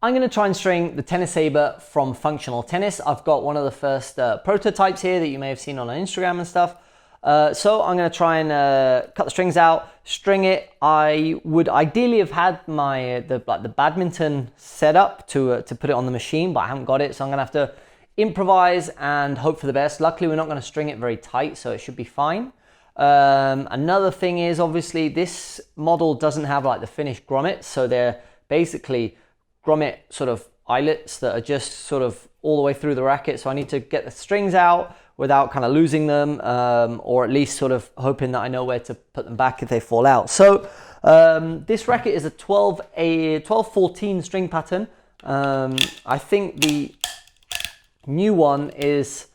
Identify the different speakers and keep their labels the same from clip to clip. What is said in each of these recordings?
Speaker 1: I'm going to try and string the Tennis Saber from Functional Tennis. I've got one of the first prototypes here that you may have seen on Instagram and stuff. So I'm going to try and cut the strings out, string it. I would ideally have had my the badminton set up to put it on the machine, but I haven't got it, so I'm going to have to improvise and hope for the best. Luckily, we're not going to string it very tight, so it should be fine. Another thing is, obviously, this model doesn't have like the finished grommets, so they're basically grommet sort of eyelets that are just sort of all the way through the racket. So I need to get the strings out without kind of losing them, or at least sort of hoping that I know where to put them back if they fall out. So this racket is a 12-14 string pattern. I think the new one is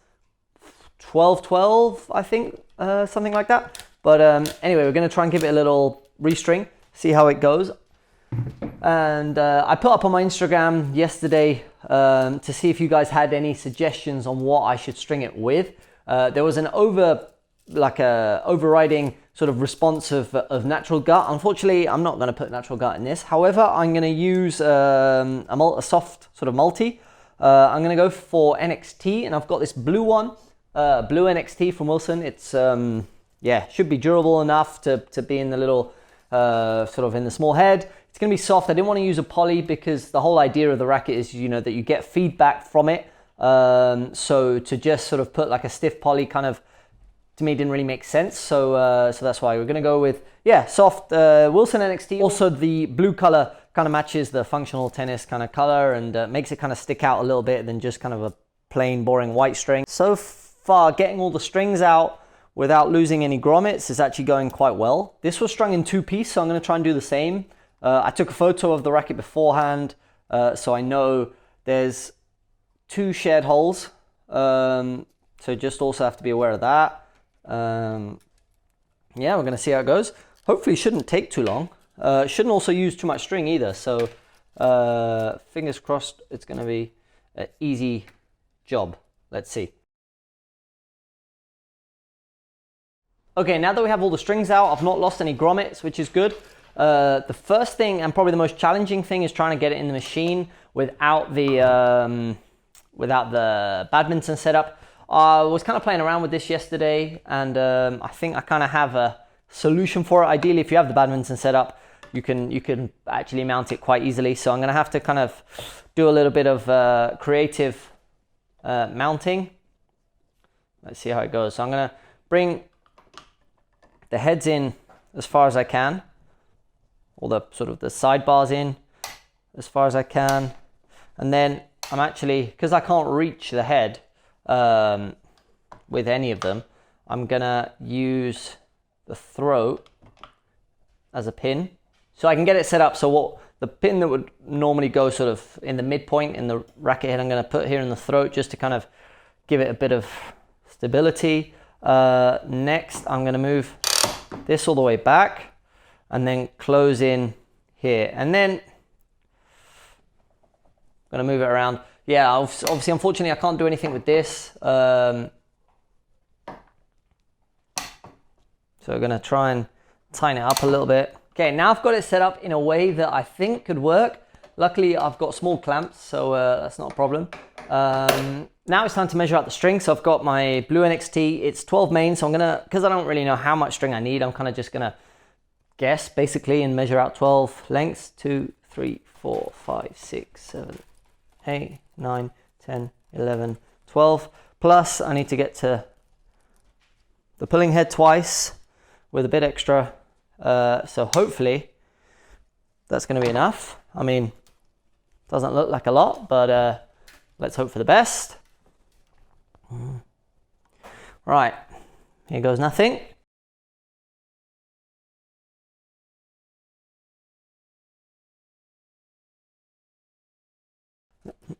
Speaker 1: 12-12, I think, something like that. But anyway, we're going to try and give it a little restring, see how it goes. And I put up on my Instagram yesterday to see if you guys had any suggestions on what I should string it with. There was an overriding sort of response of natural gut. Unfortunately, I'm not going to put natural gut in this. However, I'm going to use a soft sort of multi. I'm going to go for NXT, and I've got this blue one, blue NXT from Wilson. It's should be durable enough to be in the little sort of in the small head. It's going to be soft. I didn't want to use a poly because the whole idea of the racket is, you know, that you get feedback from it. So to just sort of put like a stiff poly kind of, to me, didn't really make sense. So that's why we're going to go with, soft Wilson NXT. Also, the blue color kind of matches the Functional Tennis kind of color and makes it kind of stick out a little bit than just kind of a plain, boring white string. So far, getting all the strings out without losing any grommets is actually going quite well. This was strung in 2-piece, so I'm going to try and do the same. I took a photo of the racket beforehand, so I know there's 2 shared holes, so just also have to be aware of that. We're going to see how it goes. Hopefully it shouldn't take too long. Shouldn't also use too much string either, so fingers crossed it's going to be an easy job. Let's see. Okay, now that we have all the strings out, I've not lost any grommets, which is good. The first thing, and probably the most challenging thing, is trying to get it in the machine without the badminton setup. I was kind of playing around with this yesterday, and I think I kind of have a solution for it. Ideally, if you have the badminton setup, you can actually mount it quite easily. So I'm going to have to kind of do a little bit of creative mounting. Let's see how it goes. So I'm going to bring the heads in as far as I can, all the sort of the sidebars in as far as I can, and then I'm actually, because I can't reach the head with any of them, I'm gonna use the throat as a pin so I can get it set up. So what the pin that would normally go sort of in the midpoint in the racket head, I'm going to put here in the throat just to kind of give it a bit of stability. Next, I'm going to move this all the way back and then close in here, and then I'm going to move it around. Yeah, obviously, unfortunately, I can't do anything with this. So we're going to try and tighten it up a little bit. Okay, now I've got it set up in a way that I think could work. Luckily, I've got small clamps, so that's not a problem. Now it's time to measure out the string. So I've got my blue NXT. It's 12 main, so I'm gonna, because I don't really know how much string I need, I'm kind of just gonna guess basically and measure out 12 lengths. 2, 3, 4, 5, 6, 7, 8, 9, 10, 11, 12. Plus, I need to get to the pulling head twice with a bit extra. So hopefully that's going to be enough. I mean, doesn't look like a lot, but let's hope for the best. Right, here goes nothing.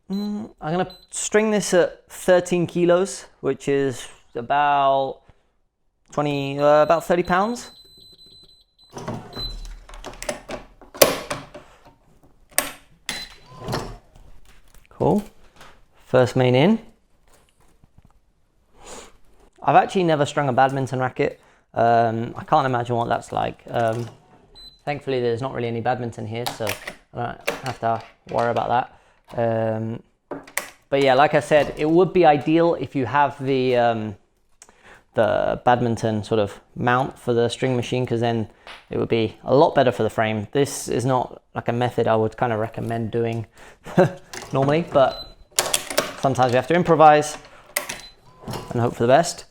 Speaker 1: I'm going to string this at 13 kilos, which is about 30 pounds. Cool. First main in. I've actually never strung a badminton racket. I can't imagine what that's like. Thankfully, there's not really any badminton here, so I don't have to worry about that. But yeah, like I said, it would be ideal if you have the badminton sort of mount for the string machine, because then it would be a lot better for the frame. This is not like a method I would kind of recommend doing normally, but sometimes you have to improvise and hope for the best.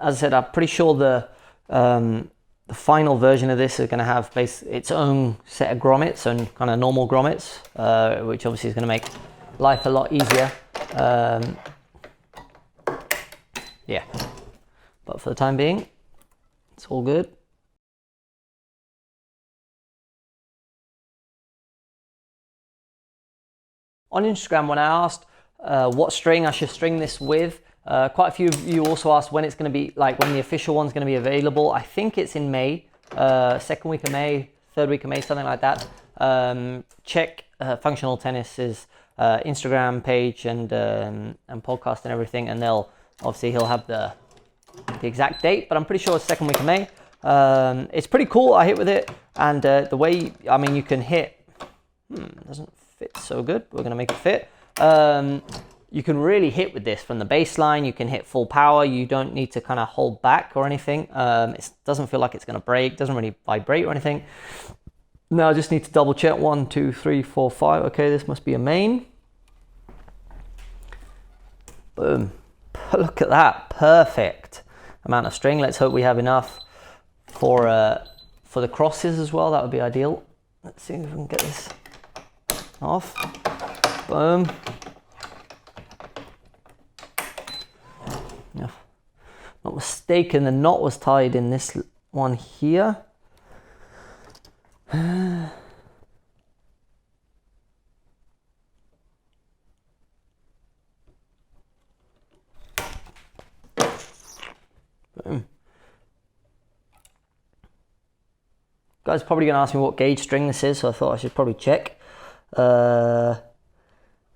Speaker 1: As I said, I'm pretty sure the final version of this is going to have its own set of grommets and kind of normal grommets, which obviously is going to make life a lot easier. Yeah, but for the time being, it's all good. On Instagram, when I asked what string I should string this with, quite a few of you also asked when it's going to be, like when the official one's going to be available. I think it's in May, second week of May, third week of May, something like that. Check Functional Tennis's Instagram page and podcast and everything, and he'll have the exact date, but I'm pretty sure it's second week of May. It's pretty cool. I hit with it, and the way, I mean, you can hit, doesn't fit so good. We're going to make it fit. You can really hit with this from the baseline. You can hit full power. You don't need to kind of hold back or anything. It doesn't feel like it's going to break. Doesn't really vibrate or anything. Now I just need to double check. 1, 2, 3, 4, 5. Okay, this must be a main. Boom. Look at that. Perfect amount of string. Let's hope we have enough for the crosses as well. That would be ideal. Let's see if we can get this off. Boom. If not mistaken, the knot was tied in this one here. Boom. Guys, probably going to ask me what gauge string this is, so I thought I should probably check.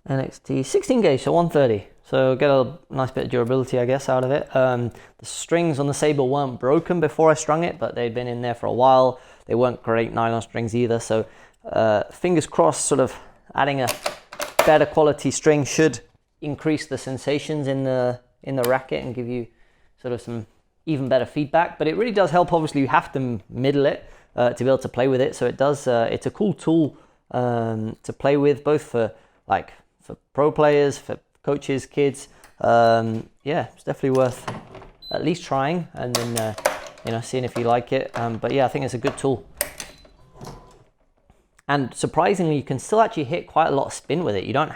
Speaker 1: NXT 16 gauge, so 130. So get a nice bit of durability, I guess, out of it. The strings on the Saber weren't broken before I strung it, but they'd been in there for a while. They weren't great nylon strings either. So fingers crossed, sort of adding a better quality string should increase the sensations in the racket and give you sort of some even better feedback. But it really does help. Obviously, you have to middle it to be able to play with it. So it does. It's a cool tool to play with, both for pro players, for coaches, kids. Yeah, it's definitely worth at least trying, and then seeing if you like it. But yeah, I think it's a good tool. And surprisingly, you can still actually hit quite a lot of spin with it. You don't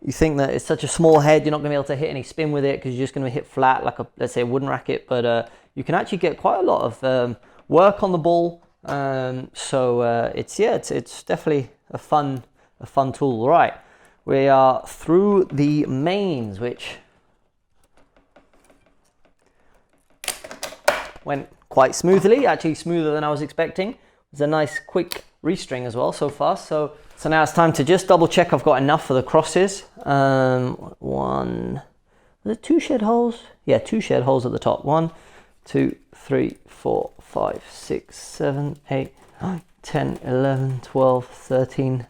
Speaker 1: you think that it's such a small head, you're not going to be able to hit any spin with it because you're just going to hit flat like let's say a wooden racket. But you can actually get quite a lot of work on the ball. So it's definitely a fun tool. Right. We are through the mains, which went quite smoothly, actually smoother than I was expecting. It was a nice quick restring as well so far. So now it's time to just double check I've got enough for the crosses. Was it 2 shed holes? Yeah, 2 shed holes at the top. 1, 2, 3, 4, 5, 6, 7, 8, 9, 10, 11, 12, 13,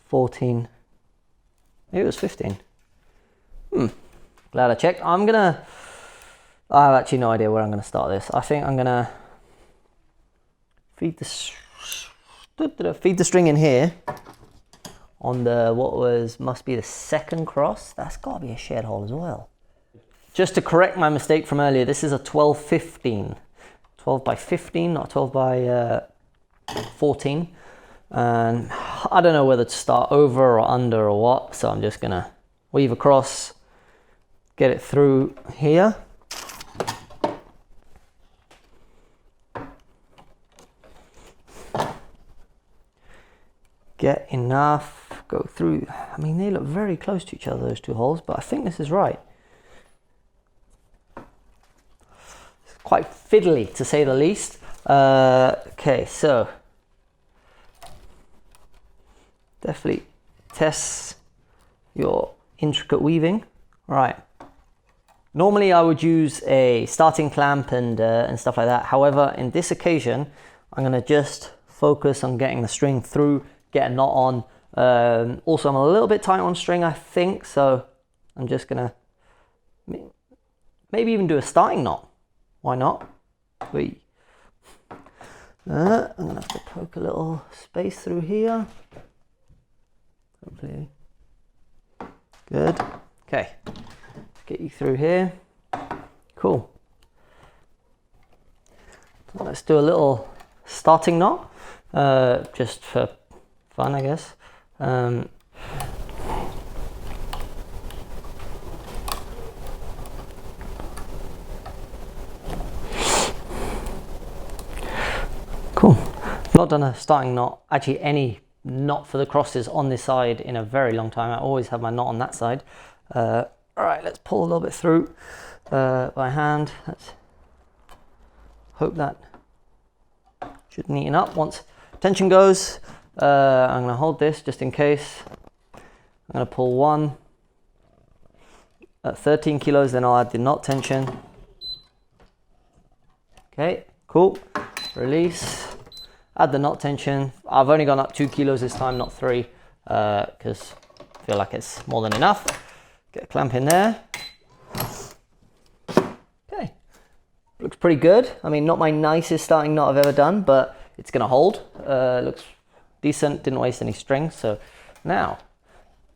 Speaker 1: 14. Maybe it was 15. Glad I checked. I have actually no idea where I'm going to start this. I think I'm going to feed the string in here on the, must be the second cross. That's got to be a shed hole as well. Just to correct my mistake from earlier, this is a 12-15. 12 by 15, not 12 by 14. And I don't know whether to start over or under or what, so I'm just gonna weave across, get it through here. Get enough, go through. I mean, they look very close to each other, those 2 holes, but I think this is right. It's quite fiddly, to say the least. Okay, so definitely tests your intricate weaving. Right. Normally I would use a starting clamp and stuff like that. However, in this occasion, I'm going to just focus on getting the string through, get a knot on. Also, I'm a little bit tight on string, I think, so I'm just going to maybe even do a starting knot. Why not? I'm going to have to poke a little space through here. Hopefully. Good. Okay. Get you through here. Cool. So let's do a little starting knot, just for fun, I guess. Cool. Not done a starting knot, actually any knot for the crosses on this side in a very long time. I always have my knot on that side. All right, let's pull a little bit through by hand. Let's hope that should neaten up once tension goes. I'm going to hold this just in case. I'm going to pull one at 13 kilos, then I'll add the knot tension. Okay, cool. Release. Add the knot tension. I've only gone up 2 kilos this time, not 3, because I feel like it's more than enough. Get a clamp in there. Okay, looks pretty good. I mean, not my nicest starting knot I've ever done, but it's gonna hold. Looks decent, didn't waste any string. So now,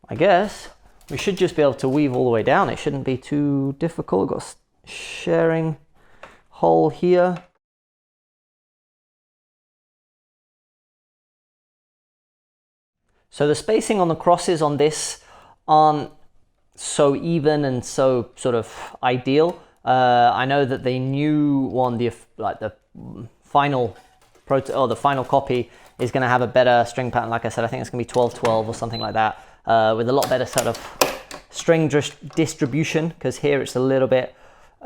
Speaker 1: I guess we should just be able to weave all the way down. It shouldn't be too difficult. Got a sharing hole here. So the spacing on the crosses on this aren't so even and so sort of ideal. I know that the new one, the final the final copy is going to have a better string pattern. Like I said, I think it's going to be 12-12 or something like that, with a lot better sort of string distribution, because here it's a little bit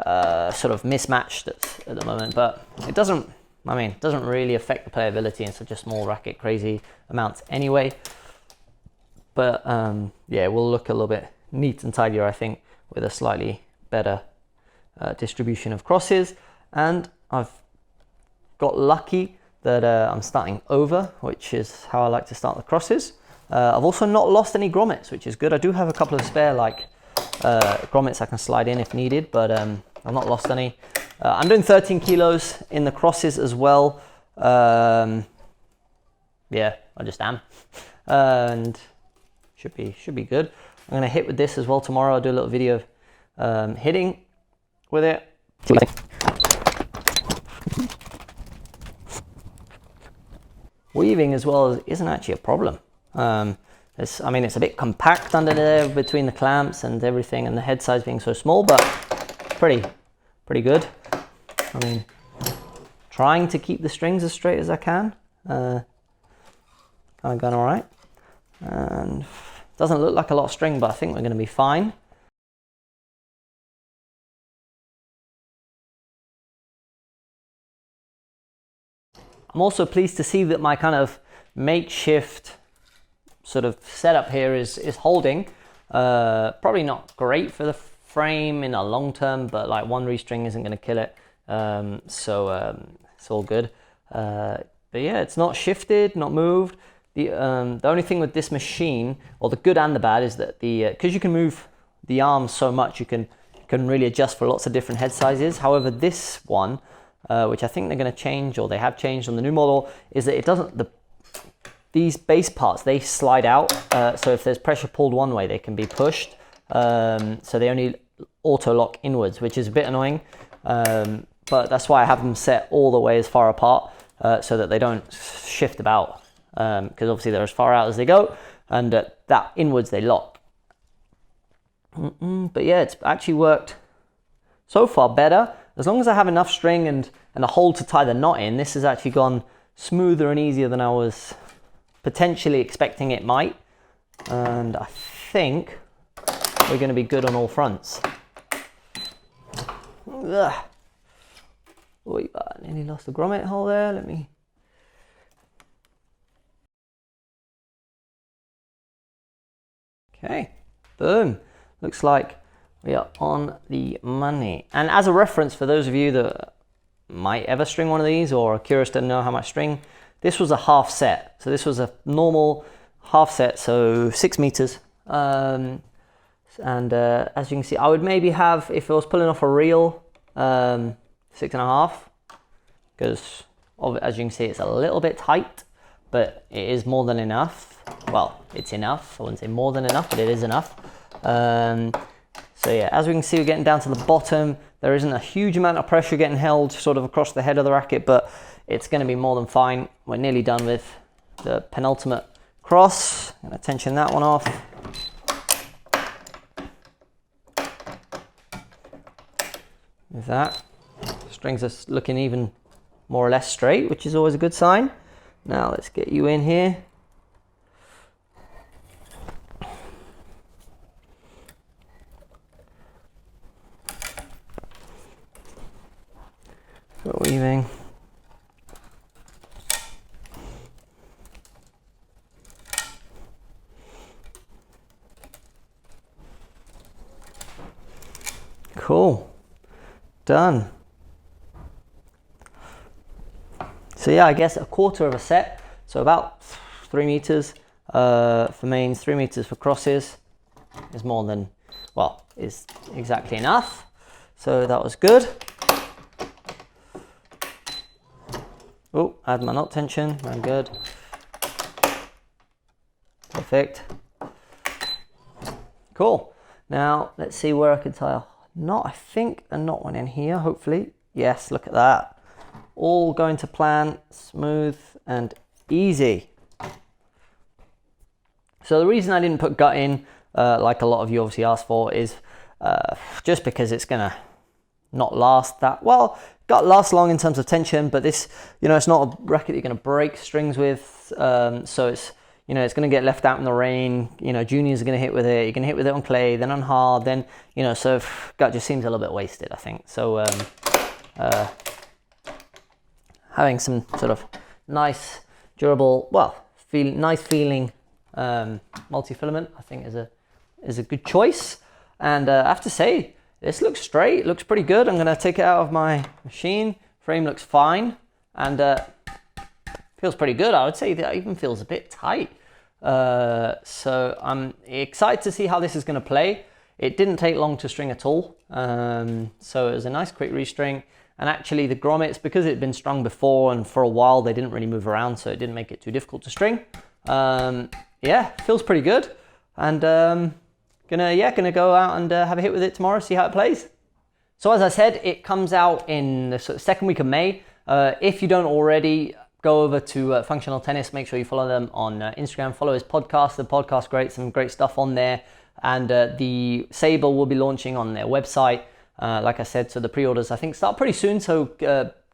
Speaker 1: sort of mismatched at the moment. But it doesn't, I mean, it doesn't really affect the playability in such a small racket crazy amounts anyway. But yeah, we'll look a little bit neat and tidier, I think, with a slightly better distribution of crosses. And I've got lucky that I'm starting over, which is how I like to start the crosses. I've also not lost any grommets, which is good. I do have a couple of spare grommets I can slide in if needed, but I've not lost any. I'm doing 13 kilos in the crosses as well. Yeah, I just am. And should be good. I'm going to hit with this as well tomorrow. I'll do a little video of hitting with it. Weaving as well isn't actually a problem. I mean, it's a bit compact under there between the clamps and everything, and the head size being so small, but pretty good. I mean, trying to keep the strings as straight as I can. Kind of going all right. And doesn't look like a lot of string, but I think we're going to be fine. I'm also pleased to see that my kind of makeshift sort of setup here is holding. Probably not great for the frame in a long term, but like one restring isn't going to kill it. So it's all good. But yeah, it's not shifted, not moved. The only thing with this machine, or the good and the bad, is that because you can move the arms so much, you can really adjust for lots of different head sizes. However, this one, which I think they're going to change, or they have changed on the new model, is that it doesn't. These base parts, they slide out. So if there's pressure pulled one way, they can be pushed. So they only auto lock inwards, which is a bit annoying. But that's why I have them set all the way as far apart, so that they don't shift about. Because obviously they're as far out as they go, and that inwards they lock. But yeah, it's actually worked so far better. As long as I have enough string and a hole to tie the knot in, this has actually gone smoother and easier than I was potentially expecting it might. And I think we're going to be good on all fronts. Ugh. Oh, I nearly lost the grommet hole there. Let me Okay, boom. Looks like we are on the money. And as a reference for those of you that might ever string one of these or are curious to know how much string, this was a half set. So this was a normal half set, so 6 meters. As you can see, I would maybe have, if I was pulling off a reel, 6.5, because as you can see, it's a little bit tight, but it is more than enough. Well, it's enough. I wouldn't say more than enough, but it is enough. So yeah, as we can see, we're getting down to the bottom. There isn't a huge amount of pressure getting held sort of across the head of the racket, but it's going to be more than fine. We're nearly done with the penultimate cross. I'm going to tension that one off. With that, strings are looking even more or less straight, which is always a good sign. Now let's get you in here. Foot weaving. Cool. Done. So yeah, I guess a quarter of a set. So about 3 meters for mains, 3 meters for crosses is more than, well, is exactly enough. So that was good. Oh, add my knot tension, very good. Perfect. Cool. Now let's see where I can tie a knot. I think a knot went in here, hopefully. Yes, look at that. All going to plan, smooth and easy. So the reason I didn't put gut in, like a lot of you obviously asked for, is just because it's gonna not last that well. Gut lasts long in terms of tension, but this, it's not a racket you're gonna break strings with. So it's, it's gonna get left out in the rain. Juniors are gonna hit with it. You're gonna hit with it on clay, then on hard, then so gut just seems a little bit wasted, I think. So having some sort of nice, durable, nice feeling multi-filament, I think is a good choice. And I have to say, this looks straight. It looks pretty good. I'm going to take it out of my machine. Frame looks fine, and feels pretty good. I would say that even feels a bit tight. So I'm excited to see how this is going to play. It didn't take long to string at all. So it was a nice quick restring. And actually the grommets, because it had been strung before and for a while, they didn't really move around, so it didn't make it too difficult to string. Yeah, feels pretty good. And gonna go out and have a hit with it tomorrow, see how it plays. So as I said, it comes out in the sort of second week of May. If you don't already, go over to Functional Tennis. Make sure you follow them on Instagram. Follow his podcast. The podcast's great, some great stuff on there. And the Saber will be launching on their website. Like I said, so the pre-orders I think start pretty soon, so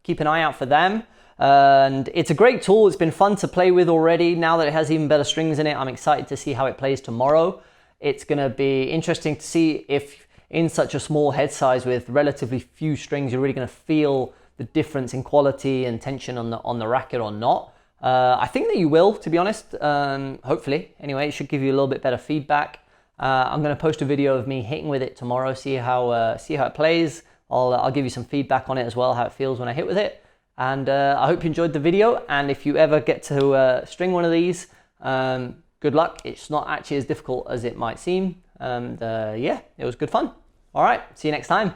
Speaker 1: keep an eye out for them. And it's a great tool. It's been fun to play with already. Now that it has even better strings in it, I'm excited to see how it plays tomorrow. It's going to be interesting to see if in such a small head size with relatively few strings, you're really going to feel the difference in quality and tension on the racket or not. I think that you will, to be honest. Hopefully, anyway, it should give you a little bit better feedback. I'm going to post a video of me hitting with it tomorrow, see how it plays. I'll give you some feedback on it as well, how it feels when I hit with it. And I hope you enjoyed the video. And if you ever get to string one of these, good luck. It's not actually as difficult as it might seem. And yeah, it was good fun. All right, see you next time.